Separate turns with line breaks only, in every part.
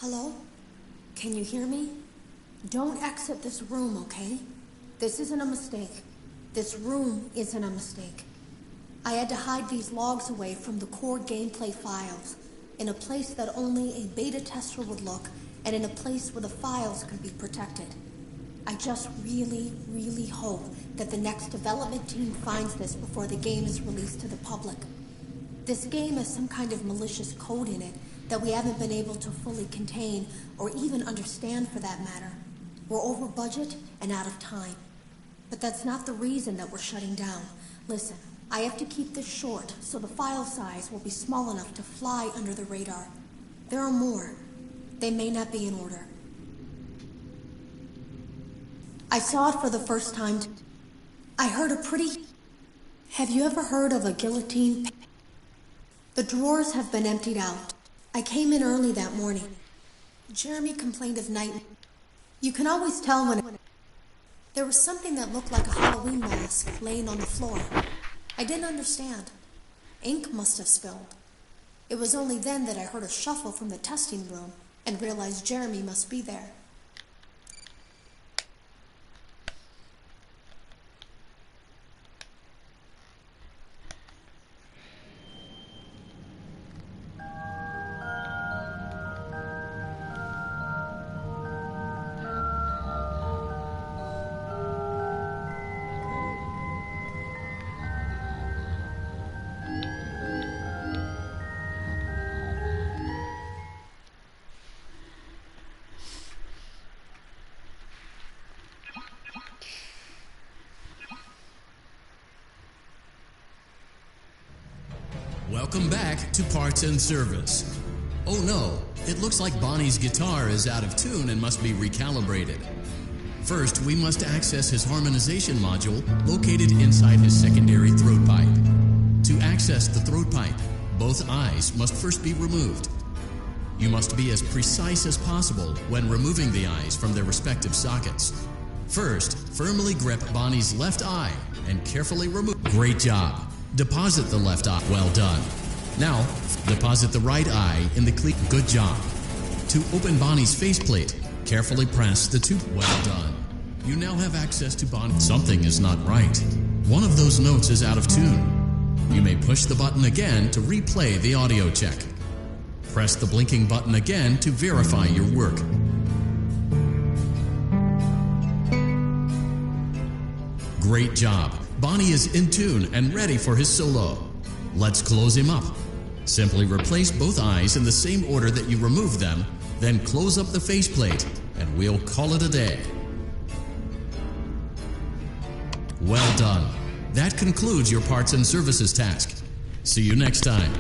Hello? Can you hear me? Don't exit this room, okay? This isn't a mistake. This room isn't a mistake. I had to hide these logs away from the core gameplay files, in a place that only a beta tester would look, and in a place where the files could be protected. I just really, really hope that the next development team finds this before the game is released to the public. This game has some kind of malicious code in it that we haven't been able to fully contain or even understand for that matter. We're over budget and out of time. But that's not the reason that we're shutting down. Listen, I have to keep this short so the file size will be small enough to fly under the radar. There are more. They may not be in order. I saw it for the first time. I heard a pretty... Have you ever heard of a guillotine? The drawers have been emptied out. I came in early that morning. Jeremy complained of night. You can always tell when... There was something that looked like a Halloween mask laying on the floor. I didn't understand. Ink must have spilled. It was only then that I heard a shuffle from the testing room and realized Jeremy must be there.
Welcome back to Parts and Service. Oh no, it looks like Bonnie's guitar is out of tune and must be recalibrated. First, we must access his harmonization module located inside his secondary throat pipe. To access the throat pipe, both eyes must first be removed. You must be as precise as possible when removing the eyes from their respective sockets. First, firmly grip Bonnie's left eye and carefully remove. Great job. Deposit the left eye. Well done. Now, deposit the right eye in the cleat. Good job. To open Bonnie's faceplate, carefully press the tube. Well done. You now have access to Bonnie. Something is not right. One of those notes is out of tune. You may push the button again to replay the audio check. Press the blinking button again to verify your work. Great job. Bonnie is in tune and ready for his solo. Let's close him up. Simply replace both eyes in the same order that you removed them, then close up the faceplate, and we'll call it a day. Well done. That concludes your parts and services task. See you next time.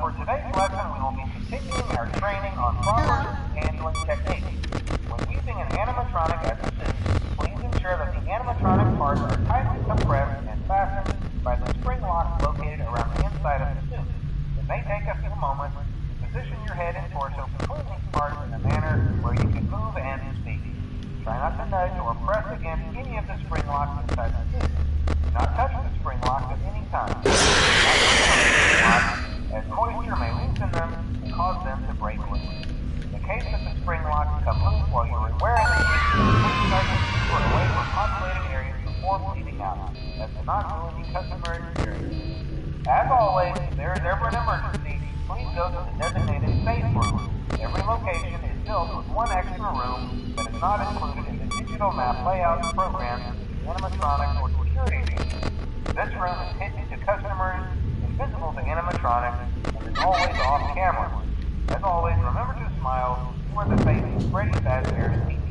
For today's lesson, we will be continuing our training on proper handling techniques. When using an animatronic as a suit, please ensure that the animatronic parts are tightly compressed and fastened by the spring locks located around the inside of the suit. It may take a few moments to position your head and torso between these parts in a manner where you can move and speak. Try not to nudge or press against any of the spring locks inside the suit. Do not touch the spring locks at any time. As moisture may loosen them and cause them to break loose. In the case that the spring locks come loose while you are wearing the suit, please start to put away from populated areas before bleeding out, as to not ruin the customer experience. As always, if there is ever an emergency, please go to the designated safe room. Every location is built with one extra room that is not included in the digital map layouts programmed to the animatronics or security team. This room is hidden to customers, invisible to animatronics, and is always off camera. As always, remember to smile. You are the face of Freddy Fazbear's Pizza.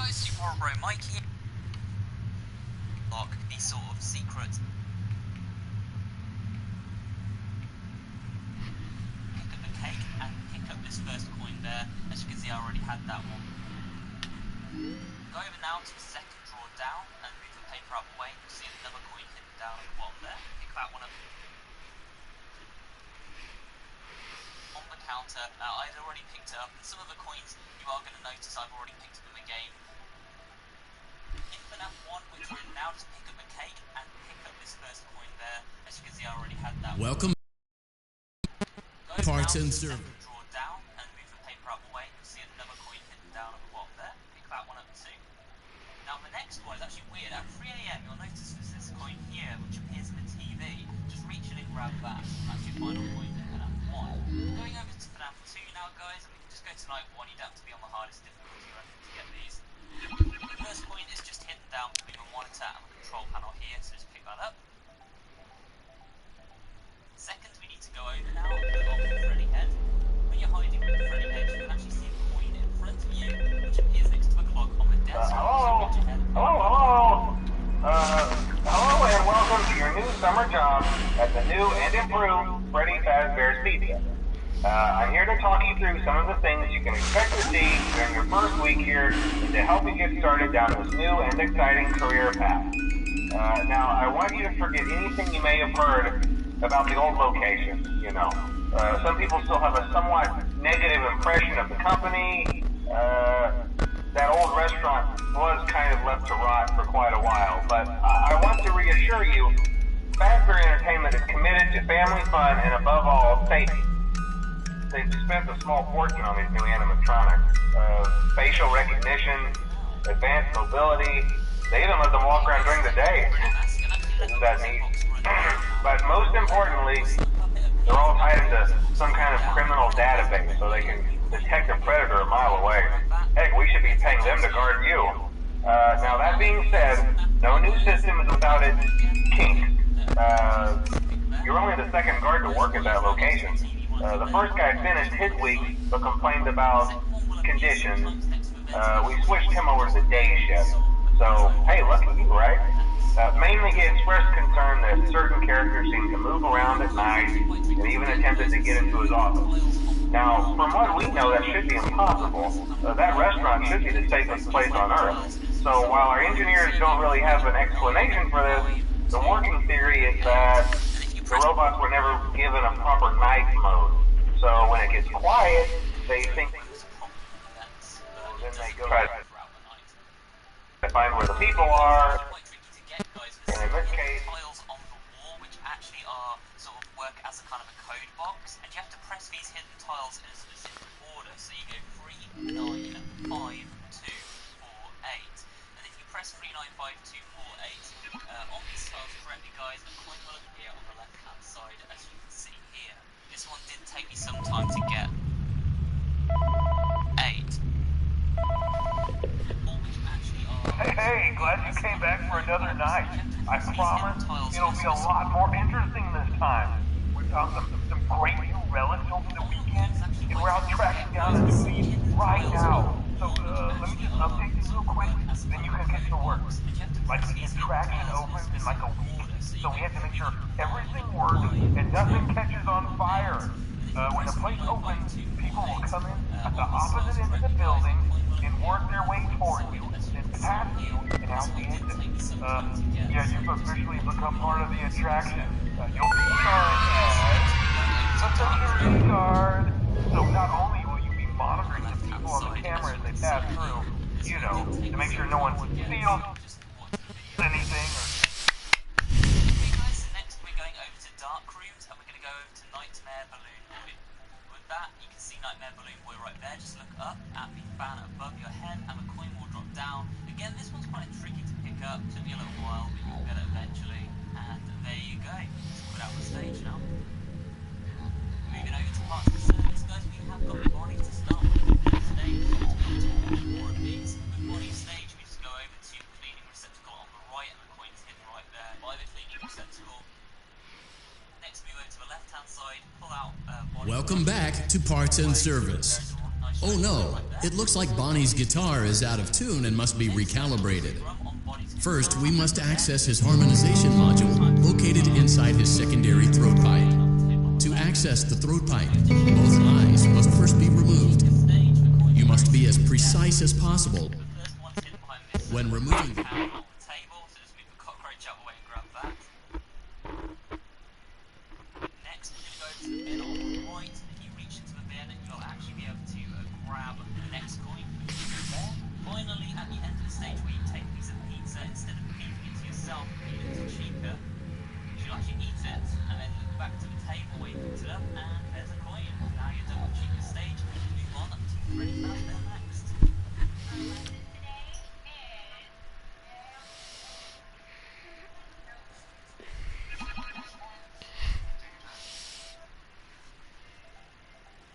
Super Bro Mike here. Lock these sort of secrets. Pick up the cake and pick up this first coin there. As you can see, I already had that one. Go over now to the second drawer down and move the paper up away. You'll see another coin hidden down at the bottom there. Pick that one up. On the counter, I'd already picked it up, and some of the coins you are going to notice I've already picked them again. In Fnaf 1, which we're in now, just pick up a cake and pick up this first coin there. As you can see, I already had that.
Welcome. Parts and service.
Drawer down and move the paper up away. You'll see another coin hidden down at the bottom there. Pick that one up too. Now the next one is actually weird. At 3 AM, you'll notice there's this coin here, which appears in the TV. Just reach in and grab that. That's your final coin in Fnaf 1. Going over to Fnaf 2 now, guys, and we can just go to night 1. You don't have to be on the hardest difficulty or anything to get these. The first coin is just hidden down between the monitor and the control panel here, so just pick that up. Second, we need to go over now and put on the Freddy head. When you're hiding with the Freddy head, you can actually see a coin in front of you, which appears next to the clock on the desk.
Hello, and welcome to your new summer job at the new and improved Freddy Fazbear's Pizza. I'm here to talk you through some of the things you can expect to see during your first week here and to help you get started down this new and exciting career path. Now, I want you to forget anything you may have heard about the old location, you know. Some people still have a somewhat negative impression of the company. That old restaurant was kind of left to rot for quite a while, but I want to reassure you, Fazbear Entertainment is committed to family fun and above all, safety. They've spent a small fortune on these new animatronics. Facial recognition, advanced mobility, they even let them walk around during the day. Isn't that neat? But most importantly, they're all tied into some kind of criminal database so they can detect a predator a mile away. Heck, we should be paying them to guard you. Now that being said, no new system is without its kinks. You're only the second guard to work at that location. The first guy finished his week but complained about conditions. We switched him over to the day shift. So, hey, lucky you, right? Mainly he expressed concern that certain characters seem to move around at night and even attempted to get into his office. Now, from what we know, that should be impossible. That restaurant should be the safest place on Earth. So while our engineers don't really have an explanation for this, the working theory is that the robots were never given a proper night mode. So when it gets quiet, they think, then they go try to find where the people are. And in this case,
tiles on the wall, which actually are sort of work as a kind of a code box, and you have to press these hidden tiles in a specific order. So you go 3, 9, 5, 2, 4, 8, and if you press 3, 9, 5, 2, 4, 8 on these tiles correctly, guys, a coin will appear on the left-hand side, as you can see here. This one did take me some time to get. 8.
Hey, glad you came back for another night. I promise it'll be a lot more interesting this time. We found some great new relics over the weekend, and we're out tracking down a new lead right now. So, let me just update you real quick, then you can get to work. Like, the attraction opens in like a week, so we have to make sure everything works and nothing catches on fire. When the place opens, people will come in at the opposite end of the building and work their way toward you, then past you, and out the exit. Yeah, you've officially become part of the attraction. You'll be assigned as a security guard. So not only will you be monitoring the people on the camera as they pass through, you know, to make sure no one steals anything or...
Okay guys, so next we're going over to Dark Rooms, and we're going to go over to Nightmare Balloon Boy. With that, you can see Nightmare Balloon Boy right there. Just look up at the fan above your head, and the coin will drop down. Again, this one's quite tricky to pick up. Took me a little while, but you'll get it eventually. And there you go. Let's put out the stage now. Moving over to parts of the service, guys, we have got Bonnie to start with the stage. We've got 2 more of these. With Bonnie's stage, we just go over to the cleaning receptacle on the right, and the coin's hidden right there by the cleaning receptacle. Next, move over to the left-hand side, pull out Bonnie.
Welcome back to Parts and Service. Oh no, it looks like Bonnie's guitar is out of tune and must be recalibrated. First, we must access his harmonization module located inside his secondary throat pipe. To access the throat pipe, both eyes must first be removed. You must be as precise as possible when removing the
table, so just move the cockroach out of the way and grab that. Next, we're going to go to the bin on the right. If you reach into the bin, you'll actually be able to grab the next coin, which is there. Finally, at the end of the stage where you take a piece of pizza, instead of feeding it to yourself, feed it to Chica, she'll actually eat it, and then look back to the table where you picked it up, and there's a coin. Now you're done with Chica's stage, and move on to Freddy Fnaf next.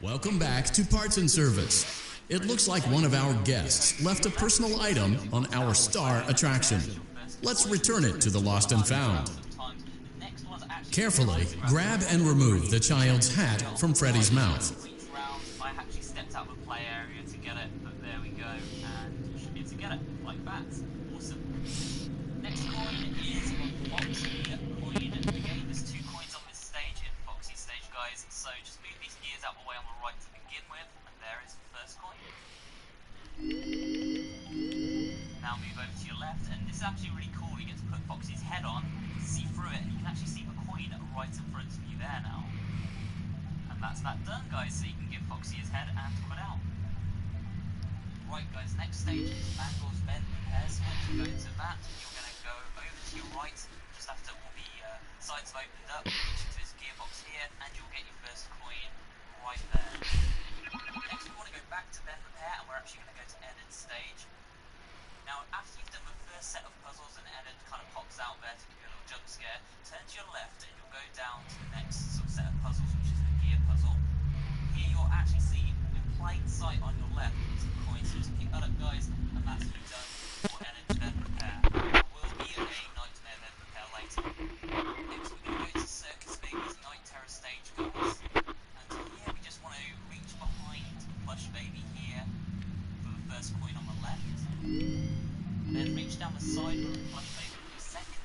Welcome back to Parts and Service. It looks like one of our guests left a personal item on our star attraction. Let's return it to the Lost and Found. Carefully grab and remove the child's hat from Freddy's mouth.
I actually stepped out of the play area to get it, but there we go, and you should be able to get it like that. Awesome. Next coin is Foxy coin. Again, there's 2 coins on this stage in Foxy stage, guys, so just move these gears out of the way on the right to begin with, and there is the first coin. Now move over to your left, and this is actually really cool. You get to put Foxy's head on, see through it, and you can actually see the coin right in front of you there now. And that's that done, guys, so you can give Foxy his head and pull it out. Right, guys, next stage is Mangle's bed repair. So once you go into that, you're going to go over to your right, just after all the sides have opened up, reach into this gearbox here, and you'll get your first coin right there. Next, we want to go back to bed repair, and we're actually going to go to Edit's stage. Now, after you've done the first set of puzzles and Edit kind of pops out there to give you a little jump scare, turn to your left and you'll go down to the next sort of set of puzzles, which is the gear puzzle. Here you'll actually see in plain sight on your left some coins, so just pick that up, guys, and that's you done for Edit's bed repair. There will be a Nightmare bed repair later. Next, we're going to go to Circus Baby's Night Terror stage, guys. And here we just want to reach behind Plush Baby here for the first coin on the left. Then reach down the side of the Plush Baby for the second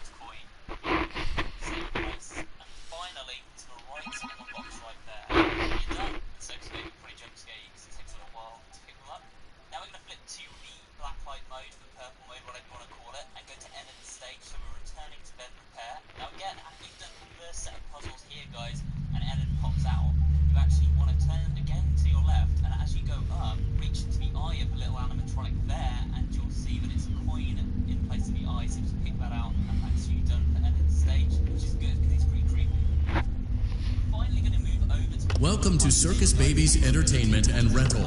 Welcome to Circus Baby's Entertainment and Rental.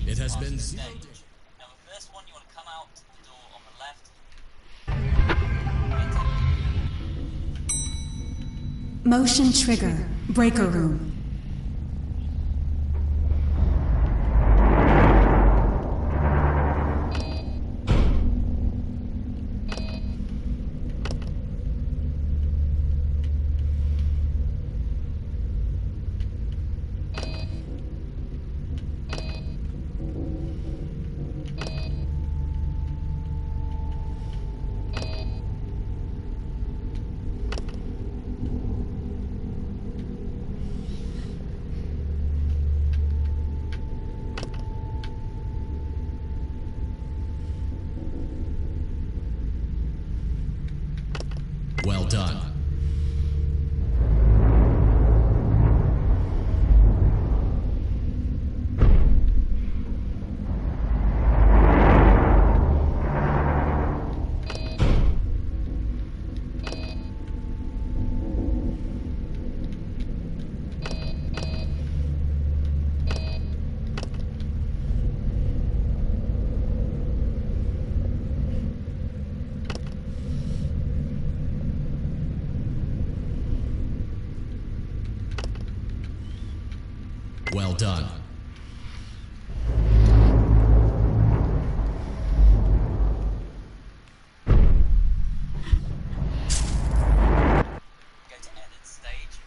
It has been 0 days.
Now, the first one, you want to come out the door on the left.
Motion trigger. Breaker room.
Well done. Well done.
Go to edit stage.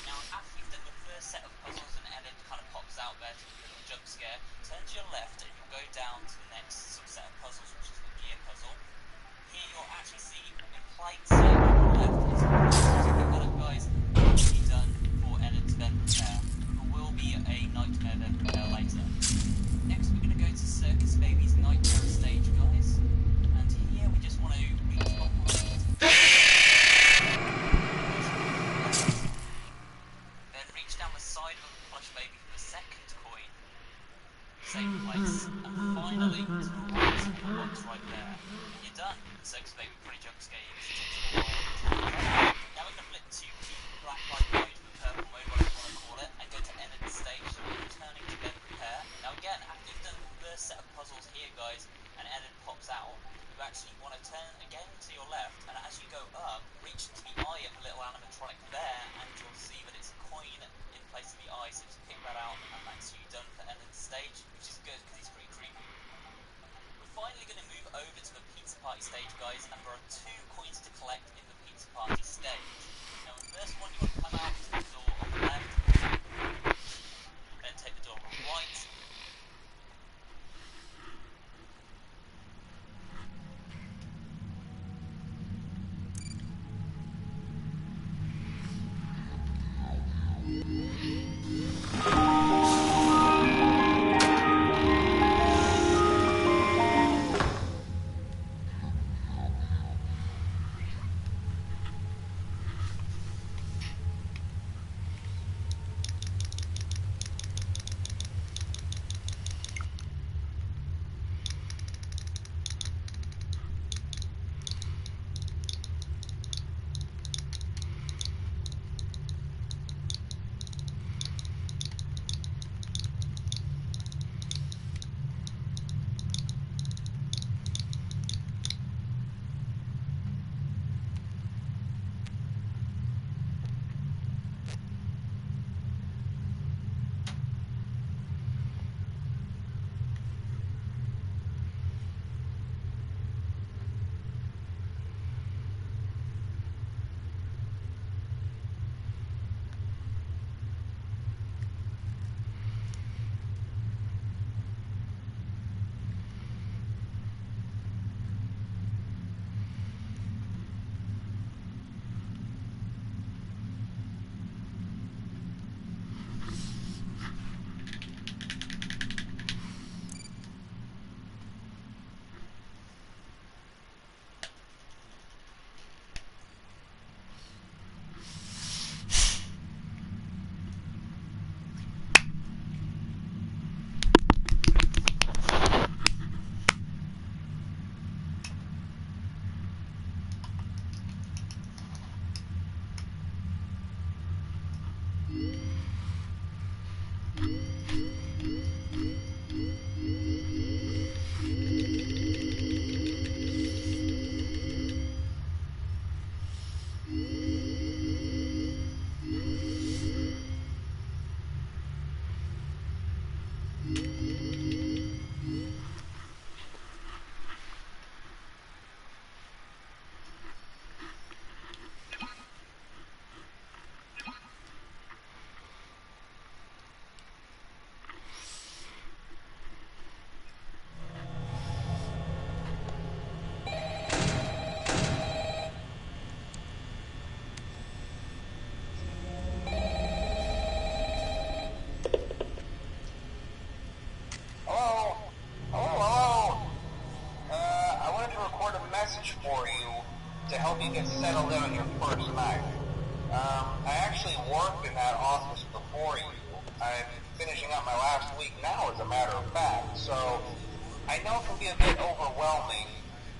Now, after you've done your first set of puzzles and edit kind of pops out there to give a little jump scare, turn to your left and you'll go down to the next subset of puzzles, which is the gear puzzle. Here you'll actually see implied set on the left. It's pick that up, guys. After you've done for edit then prepare. There will be a nightmare then prepare later. Next we're going to go to Circus Baby's Nightmare stage, guys. And here we just want to reach the bottom right. Then reach down the side of the plush baby for the second coin. Same place. And finally, to the right of the box right there. And you're done. Circus Baby pretty jump scare. Now we're going to flip to black light mode, the purple mode, whatever you want to call it, and go to edit stage, returning to then prepare. Now again, after you've done the first set of puzzles here, guys, and edit pops out, you actually want to turn again to your left, and as you go up, reach to the eye of the little animatronic there, and you'll see that it's a coin in place of the eye, so just pick that out, and that's you done for edit stage, which is good because he's pretty creepy. We're finally going to move over to the pizza party stage, guys, and there are 2 coins to collect in the pizza party stage. Now, the first one, you want to come out to the door on the left, then take the door on the right.
to help you get settled in on your first night. I actually worked in that office before you. I'm finishing up my last week now, as a matter of fact, so I know it can be a bit overwhelming,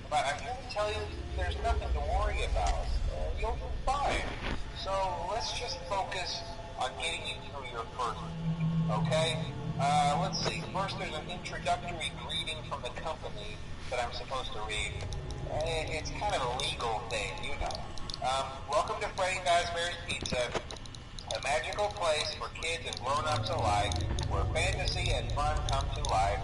but I'm here to tell you there's nothing to worry about. You'll be fine. So let's just focus on getting you through your first week, okay? Let's see. First, there's an introductory greeting from the company that I'm supposed to read. It's kind of a legal thing, you know. Welcome to Freddy Fazbear's Pizza, a magical place for kids and grown-ups alike, where fantasy and fun come to life.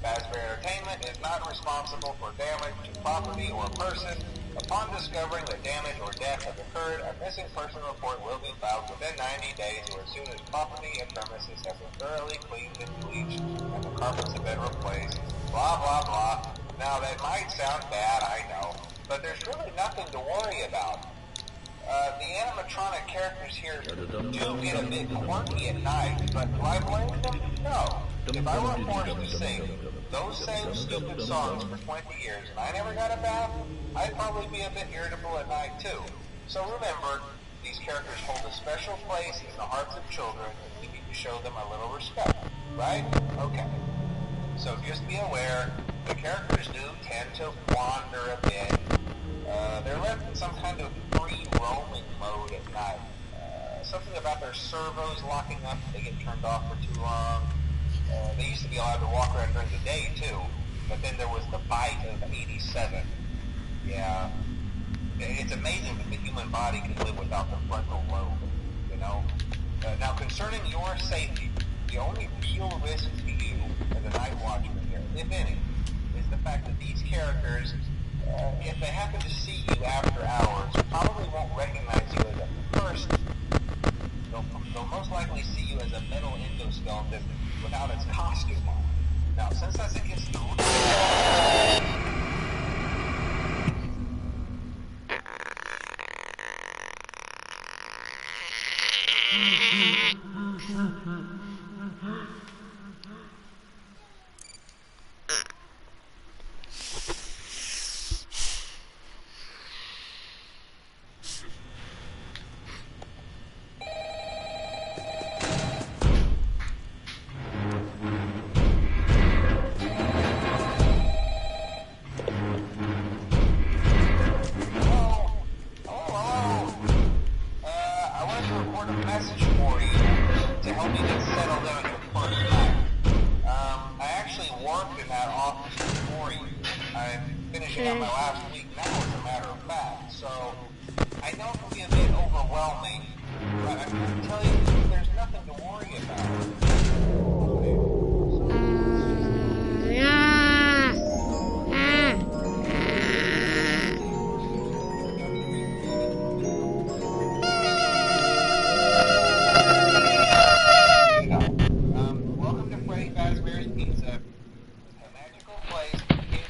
Fazbear Entertainment is not responsible for damage to property or person. Upon discovering that damage or death has occurred, a missing person report will be filed within 90 days or as soon as property and premises have been thoroughly cleaned and bleached and the carpets have been replaced. Blah, blah, blah. Now, that might sound bad, I know, but there's really nothing to worry about. The animatronic characters here do get a bit quirky at night, but do I blame them? No. If I were forced to sing those same stupid songs for 20 years and I never got a bath, I'd probably be a bit irritable at night too. So remember, these characters hold a special place in the hearts of children and we need to show them a little respect, right? Okay. So just be aware, the characters do tend to wander a bit. They're left in some kind of free roaming mode at night. Something about their servos locking up if they get turned off for too long. They used to be allowed to walk around during the day too, but then there was the bite of 87. Yeah. It's amazing that the human body can live without the frontal lobe, you know? Now concerning your safety, the only real risk to you as a night watchman here, if any, is the fact that these characters, if they happen to see you after hours, probably won't recognize you as a person. They'll most likely see you as a metal endoskeleton without its costume on. Now, since that's against the on my last week now, as a matter of fact, so I know it can be a bit overwhelming, but I'm going to tell you there's nothing to worry about. Welcome to Freddy Fazbear's Pizza, a magical place for kids.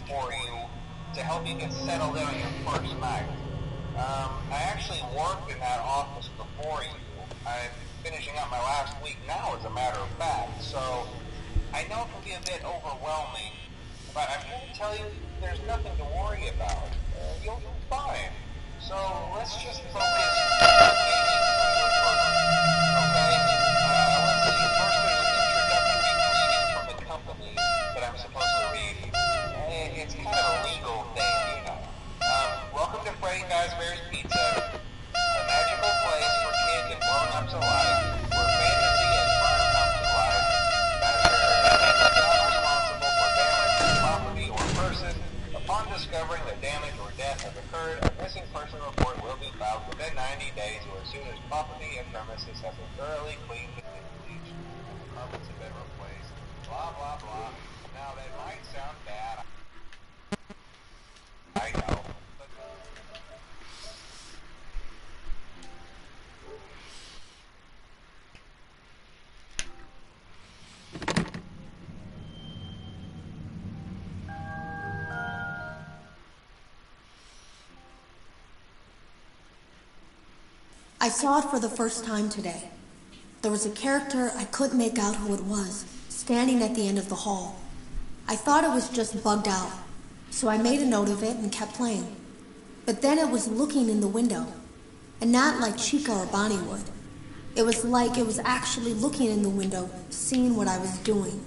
For you to help you get settled in on your first night. I actually worked in that office before you. I'm finishing up my last week now, as a matter of fact, so I know it can be a bit overwhelming, but I'm here to tell you there's nothing to worry about. You'll be fine. So let's just focus on getting you through your first week, okay? Let's see. First, there's an introductory greeting from the company that I'm supposed to read. It's kind of a legal thing, you know. Welcome to Freddy Fazbear's Pizza, a magical place for kids and grown-ups alike, where fantasy and fun come to life. Fazbear is not responsible for damage to property or person. Upon discovering that damage or death has occurred, a missing person report will be filed within 90 days or as soon as property and premises have been thoroughly cleaned and bleached and the carpets have been replaced. Blah, blah, blah.
I saw it for the first time today. There was a character, I couldn't make out who it was, standing at the end of the hall. I thought it was just bugged out, so I made a note of it and kept playing. But then it was looking in the window, and not like Chica or Bonnie would. It was like it was actually looking in the window, seeing what I was doing.